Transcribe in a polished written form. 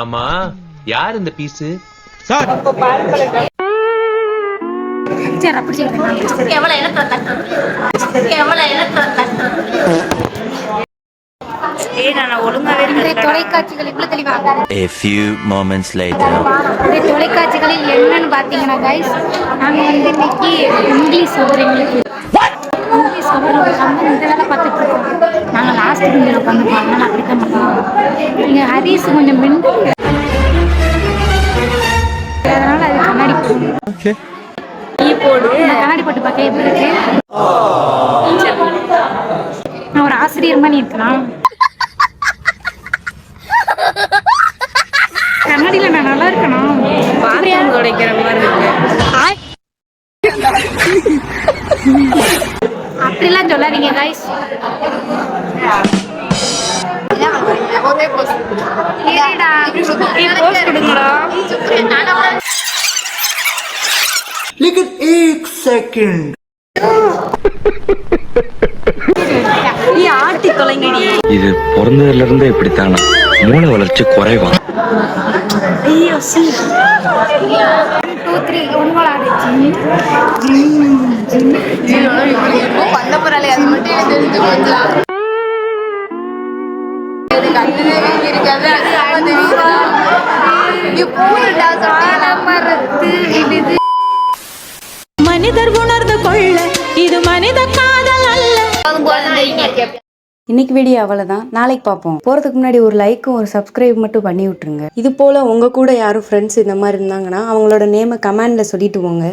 ஆமா, யார் இந்த piece? Sir A few moments later. தொலைக்காட்சிகளில் என்னன்னு பாத்தீங்கன்னா கைஸ், நாங்க வந்து இன்னைக்கு இங்கிலீஷ் அவர் எங்களுக்கு இங்கிலீஷ் அவர் இந்த வேலை பார்த்துட்டு இருக்கோம். நாங்கள் லாஸ்ட் பெஞ்சில் உட்காந்துருக்கோம், அதனால அப்படித்தான் பண்ணுவோம். இங்கே ஹரிஸ் கொஞ்சம் மிண்டு, அதனால அது கண்ணாடி போட்டு கண்ணாடி போட்டு பார்க்க எப்படி இருக்கு. நான் ஒரு ஆசிரியர் மாதிரி இருக்கலாம். கண்ணாடியில நான் நல்லா இருக்கணும், உடைக்கிற மாதிரி இருக்கு. அப்படிலாம் சொல்லாதீங்க கைஸ். लेकिन एक सेकंड இது பிறந்ததுல இருந்தே இப்படித்தானா? மூளை வளர்ச்சி குறைவா? மனிதர் உணர்ந்து கொள்ள இது மனித காதல் அல்ல. இன்னைக்கு வீடியோ அவ்வளவுதான். நாளைக்கு பார்ப்போம். போறதுக்கு முன்னாடி ஒரு லைக்கும் ஒரு சப்ஸ்கிரைப் மட்டும் பண்ணி விட்டுருங்க. இது போல உங்க கூட யாரும் ஃப்ரெண்ட்ஸ் இந்த மாதிரி இருந்தாங்கன்னா அவங்களோட நேமை கமெண்ட்ல சொல்லிட்டு போங்க.